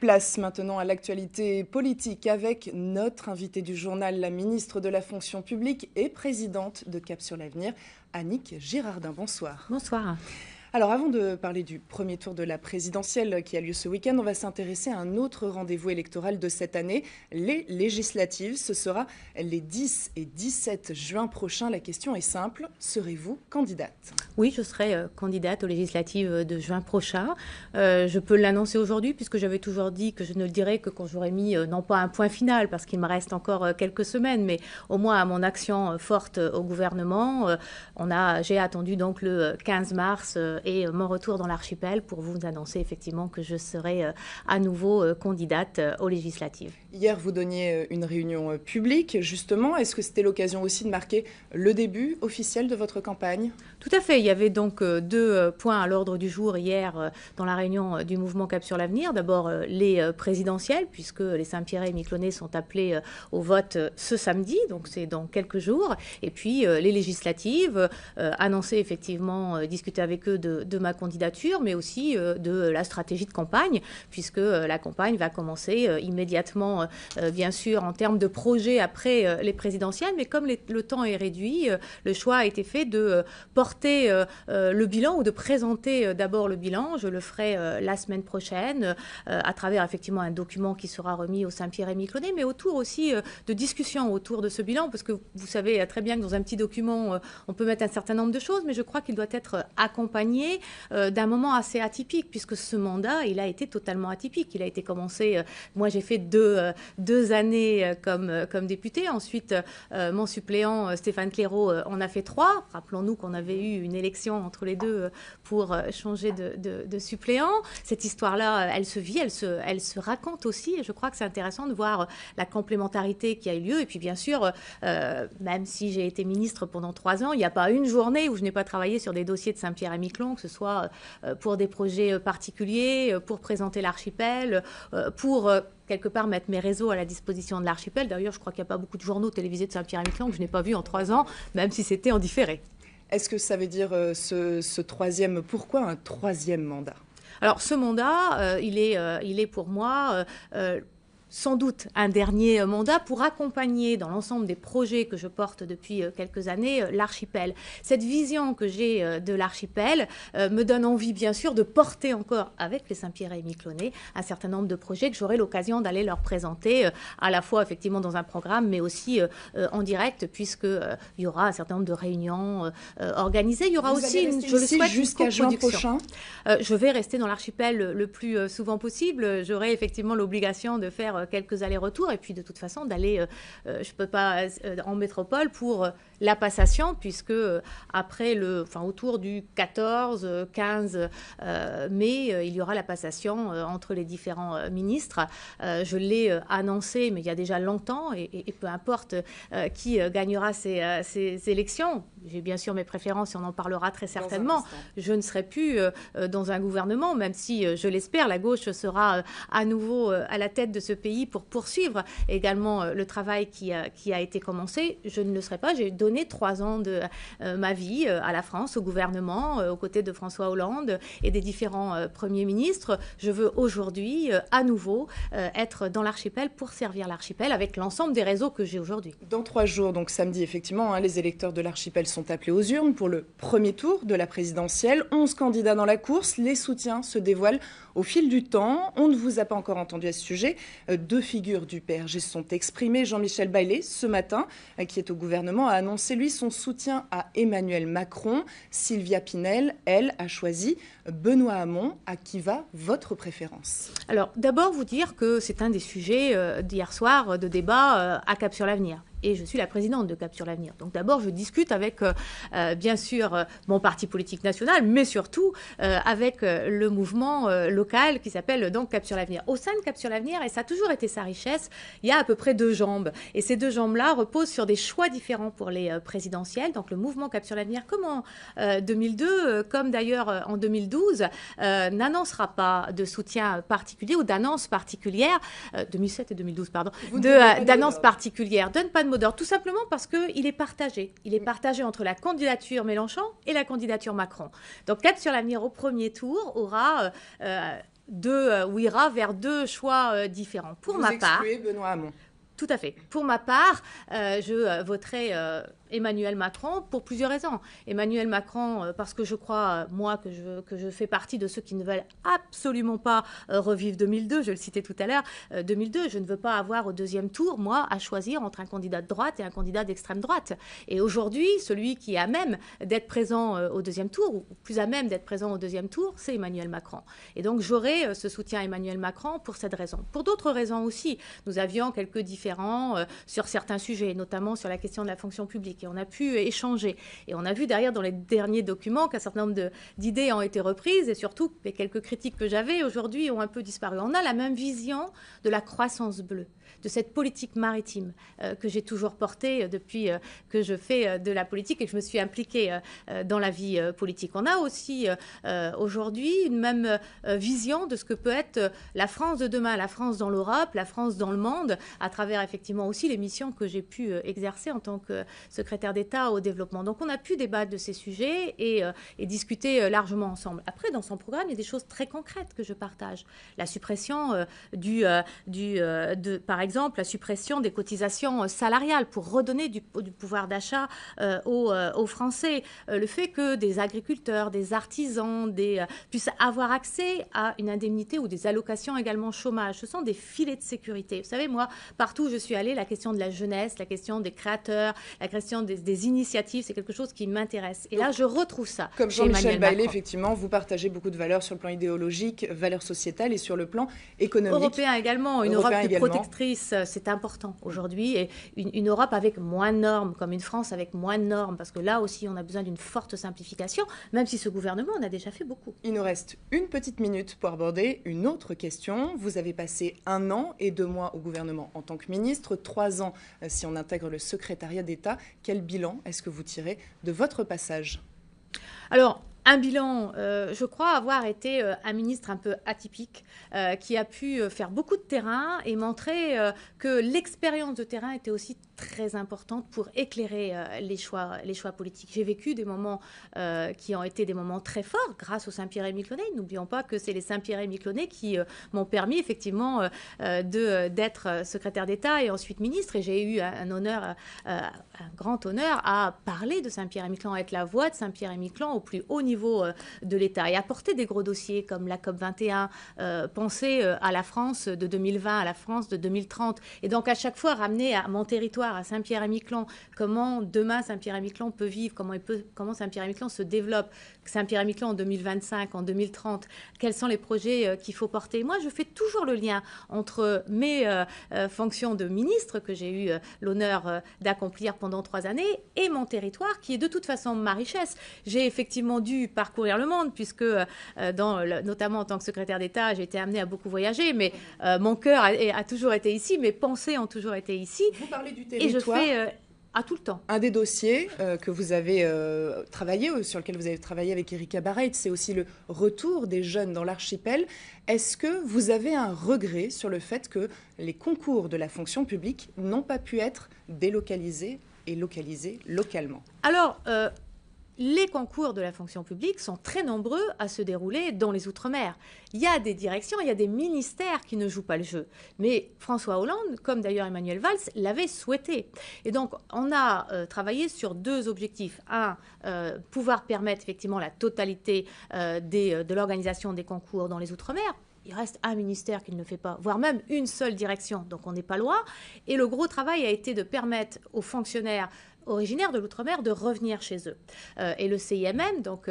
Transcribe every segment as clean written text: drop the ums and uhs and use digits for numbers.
Place maintenant à l'actualité politique avec notre invitée du journal, la ministre de la Fonction publique et présidente de Cap sur l'Avenir, Annick Girardin. Bonsoir. Bonsoir. Alors avant de parler du premier tour de la présidentielle qui a lieu ce week-end, on va s'intéresser à un autre rendez-vous électoral de cette année, les législatives. Ce sera les 10 et 17 juin prochains. La question est simple, serez-vous candidate ? Oui, je serai candidate aux législatives de juin prochain. Je peux l'annoncer aujourd'hui puisque j'avais toujours dit que je ne le dirais que quand j'aurais mis, non pas un point final parce qu'il me reste encore quelques semaines, mais au moins à mon action forte au gouvernement. J'ai attendu donc le 15 mars et mon retour dans l'archipel pour vous annoncer effectivement que je serai à nouveau candidate aux législatives. Hier, vous donniez une réunion publique, justement. Est-ce que c'était l'occasion aussi de marquer le début officiel de votre campagne ? Tout à fait. Il y avait donc deux points à l'ordre du jour hier dans la réunion du mouvement Cap sur l'Avenir. D'abord, les présidentielles, puisque les Saint-Pierre et Miquelonais sont appelés au vote ce samedi, donc c'est dans quelques jours. Et puis, les législatives, annoncer effectivement, discuter avec eux de ma candidature, mais aussi de la stratégie de campagne, puisque la campagne va commencer immédiatement, bien sûr, en termes de projet après les présidentielles. Mais comme le temps est réduit, le choix a été fait de porter le bilan ou de présenter d'abord le bilan. Je le ferai la semaine prochaine à travers effectivement un document qui sera remis au Saint-Pierre et Miquelonais, mais autour aussi de discussions autour de ce bilan, parce que vous savez très bien que dans un petit document, on peut mettre un certain nombre de choses, mais je crois qu'il doit être accompagné d'un moment assez atypique, puisque ce mandat, il a été totalement atypique. Il a été commencé, moi j'ai fait deux années comme député, ensuite mon suppléant Stéphane Clairaut en a fait 3. Rappelons-nous qu'on avait eu une élection entre les deux pour changer de suppléant. Cette histoire-là, elle se vit, elle se raconte aussi, et je crois que c'est intéressant de voir la complémentarité qui a eu lieu. Et puis bien sûr, même si j'ai été ministre pendant 3 ans, il n'y a pas une journée où je n'ai pas travaillé sur des dossiers de Saint-Pierre et Miquelon, que ce soit pour des projets particuliers, pour présenter l'archipel, pour quelque part mettre mes réseaux à la disposition de l'archipel. D'ailleurs, je crois qu'il n'y a pas beaucoup de journaux télévisés de Saint-Pierre et Miquelon que je n'ai pas vu en 3 ans, même si c'était en différé. Est-ce que ça veut dire ce troisième, pourquoi un troisième mandat ? Alors ce mandat, il est pour moi sans doute un dernier mandat pour accompagner dans l'ensemble des projets que je porte depuis quelques années l'archipel. Cette vision que j'ai de l'archipel me donne envie bien sûr de porter encore avec les Saint-Pierre et Miquelonais un certain nombre de projets que j'aurai l'occasion d'aller leur présenter à la fois effectivement dans un programme mais aussi en direct puisqu'il y aura un certain nombre de réunions organisées. Il y aura aussi, je le souhaite, jusqu'à juin prochain. Je vais rester dans l'archipel le plus souvent possible. J'aurai effectivement l'obligation de faire quelques allers-retours et puis de toute façon d'aller, je ne peux pas en métropole pour la passation puisque autour du 14-15 mai, il y aura la passation entre les différents ministres. Je l'ai annoncé, mais il y a déjà longtemps et peu importe qui gagnera ces élections. J'ai bien sûr mes préférences et on en parlera très certainement. Je ne serai plus dans un gouvernement, même si, je l'espère, la gauche sera à nouveau à la tête de ce pays pour poursuivre également le travail qui a été commencé. Je ne le serai pas. J'ai donné 3 ans de ma vie à la France, au gouvernement, aux côtés de François Hollande et des différents premiers ministres. Je veux aujourd'hui à nouveau être dans l'archipel pour servir l'archipel avec l'ensemble des réseaux que j'ai aujourd'hui. Dans 3 jours, donc samedi effectivement, les électeurs de l'archipel sont appelés aux urnes pour le premier tour de la présidentielle. 11 candidats dans la course. Les soutiens se dévoilent au fil du temps. On ne vous a pas encore entendu à ce sujet. 2 figures du PRG se sont exprimées. Jean-Michel Baillet, ce matin, qui est au gouvernement, a annoncé, lui, son soutien à Emmanuel Macron. Sylvia Pinel, elle, a choisi Benoît Hamon. À qui va votre préférence ? Alors, d'abord, vous dire que c'est un des sujets d'hier soir de débat à Cap sur l'Avenir. Et je suis la présidente de Cap sur l'Avenir. Donc d'abord, je discute avec, bien sûr, mon parti politique national, mais surtout avec le mouvement local qui s'appelle donc Cap sur l'Avenir. Au sein de Cap sur l'Avenir, et ça a toujours été sa richesse, il y a à peu près 2 jambes. Et ces 2 jambes-là reposent sur des choix différents pour les présidentielles. Donc le mouvement Cap sur l'Avenir, comme en 2002, comme d'ailleurs en 2012, n'annoncera pas de soutien particulier ou d'annonce particulière, 2007 et 2012, pardon, d'annonce particulière, donne pas de mot d'ordre, tout simplement parce qu'il est partagé. Il est partagé entre la candidature Mélenchon et la candidature Macron. Donc Cap sur l'Avenir au premier tour aura où ira vers deux choix différents. Pour ma part, Benoît Hamon. Tout à fait. Pour ma part, je voterai Emmanuel Macron pour plusieurs raisons. Emmanuel Macron, parce que je crois, moi, que je fais partie de ceux qui ne veulent absolument pas revivre 2002. Je le citais tout à l'heure, 2002. Je ne veux pas avoir au deuxième tour, moi, à choisir entre un candidat de droite et un candidat d'extrême droite. Et aujourd'hui, celui qui est à même d'être présent au deuxième tour, ou plus à même d'être présent au deuxième tour, c'est Emmanuel Macron. Et donc, j'aurai ce soutien à Emmanuel Macron pour cette raison. Pour d'autres raisons aussi, nous avions quelques différences sur certains sujets, notamment sur la question de la fonction publique. Et on a pu échanger. Et on a vu derrière dans les derniers documents qu'un certain nombre d'idées ont été reprises et surtout les quelques critiques que j'avais aujourd'hui ont un peu disparu. On a la même vision de la croissance bleue, de cette politique maritime que j'ai toujours portée depuis que je fais de la politique et que je me suis impliquée dans la vie politique. On a aussi aujourd'hui une même vision de ce que peut être la France de demain, la France dans l'Europe, la France dans le monde, à travers effectivement aussi les missions que j'ai pu exercer en tant que secrétaire d'État au développement. Donc on a pu débattre de ces sujets et discuter largement ensemble. Après, dans son programme, il y a des choses très concrètes que je partage. La suppression par exemple, la suppression des cotisations salariales pour redonner du pouvoir d'achat aux Français. Le fait que des agriculteurs, des artisans puissent avoir accès à une indemnité ou des allocations également chômage. Ce sont des filets de sécurité. Vous savez, moi, partout où je suis allée, la question de la jeunesse, la question des créateurs, la question des initiatives, c'est quelque chose qui m'intéresse. Et là, je retrouve ça. Comme Jean-Michel Baillet, effectivement, vous partagez beaucoup de valeurs sur le plan idéologique, valeurs sociétales et sur le plan économique. Européen également, une Europe plus protectrice, c'est important aujourd'hui. Et une Europe avec moins de normes, comme une France avec moins de normes, parce que là aussi, on a besoin d'une forte simplification, même si ce gouvernement en a déjà fait beaucoup. Il nous reste une petite minute pour aborder une autre question. Vous avez passé 1 an et 2 mois au gouvernement en tant que ministre, 3 ans si on intègre le secrétariat d'État. Quel bilan est-ce que vous tirez de votre passage ? Alors, un bilan, je crois avoir été un ministre un peu atypique qui a pu faire beaucoup de terrain et montrer que l'expérience de terrain était aussi très importante pour éclairer les choix politiques. J'ai vécu des moments qui ont été des moments très forts grâce aux Saint-Pierre-et-Miquelonais. N'oublions pas que c'est les Saint-Pierre-et-Miquelonais qui m'ont permis effectivement d'être secrétaire d'État et ensuite ministre. Et j'ai eu un grand honneur à parler de Saint-Pierre-et-Miquelon, être la voix de Saint-Pierre-et-Miquelon au plus haut niveau de l'État et apporter des gros dossiers comme la COP21, penser à la France de 2020, à la France de 2030 et donc à chaque fois ramener à mon territoire, à Saint-Pierre-et-Miquelon, comment demain Saint-Pierre-et-Miquelon peut vivre, comment Saint-Pierre-et-Miquelon se développe, Saint-Pierre-et-Miquelon en 2025, en 2030, quels sont les projets qu'il faut porter. Moi, je fais toujours le lien entre mes fonctions de ministre que j'ai eu l'honneur d'accomplir pendant 3 années et mon territoire qui est de toute façon ma richesse. J'ai effectivement dû parcourir le monde puisque notamment en tant que secrétaire d'État, j'ai été amenée à beaucoup voyager, mais mon cœur a toujours été ici, mes pensées ont toujours été ici. Vous parlez du territoire. Et je fais à tout le temps. Un des dossiers que vous avez sur lequel vous avez travaillé avec Erika Barreit, c'est aussi le retour des jeunes dans l'archipel. Est-ce que vous avez un regret sur le fait que les concours de la fonction publique n'ont pas pu être délocalisés et localisés localement ? Alors, les concours de la fonction publique sont très nombreux à se dérouler dans les Outre-mer. Il y a des directions, il y a des ministères qui ne jouent pas le jeu. Mais François Hollande, comme d'ailleurs Emmanuel Valls, l'avait souhaité. Et donc, on a travaillé sur 2 objectifs. Un, pouvoir permettre effectivement la totalité de l'organisation des concours dans les Outre-mer. Il reste un ministère qui ne le fait pas, voire même une seule direction, donc on n'est pas loin. Et le gros travail a été de permettre aux fonctionnaires originaires de l'outre-mer de revenir chez eux. Et le CIMM, donc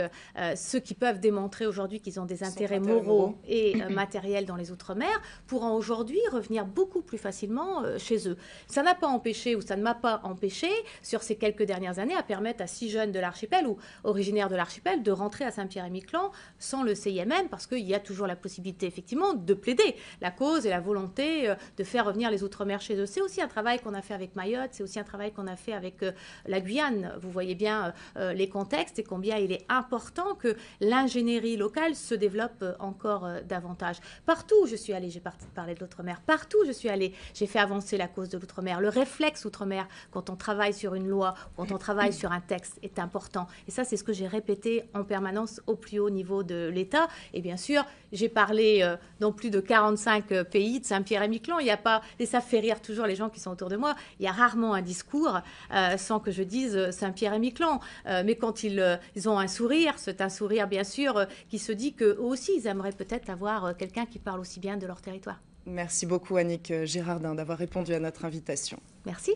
ceux qui peuvent démontrer aujourd'hui qu'ils ont des intérêts moraux et matériels dans les outre-mer, pourront aujourd'hui revenir beaucoup plus facilement chez eux. Ça n'a pas empêché, ou ça ne m'a pas empêché, sur ces quelques dernières années, à permettre à 6 jeunes de l'archipel ou originaires de l'archipel de rentrer à Saint-Pierre-et-Miquelon sans le CIMM, parce qu'il y a toujours la possibilité, effectivement, de plaider la cause et la volonté de faire revenir les outre-mer chez eux. C'est aussi un travail qu'on a fait avec Mayotte, c'est aussi un travail qu'on a fait avec la Guyane. Vous voyez bien les contextes et combien il est important que l'ingénierie locale se développe encore davantage. Partout où je suis allée, j'ai parlé de l'outre-mer, partout où je suis allée, j'ai fait avancer la cause de l'outre-mer. Le réflexe outre-mer, quand on travaille sur une loi, quand on travaille sur un texte, est important. Et ça, c'est ce que j'ai répété en permanence au plus haut niveau de l'État. Et bien sûr, j'ai parlé dans plus de 45 pays de Saint-Pierre-et-Miquelon. Il n'y a pas, et ça fait rire toujours les gens qui sont autour de moi, il y a rarement un discours sans que je dise Saint-Pierre-et-Miquelon. Mais quand ils ont un sourire, c'est un sourire bien sûr qui se dit qu'eux aussi, ils aimeraient peut-être avoir quelqu'un qui parle aussi bien de leur territoire. Merci beaucoup Annick Girardin d'avoir répondu à notre invitation. Merci.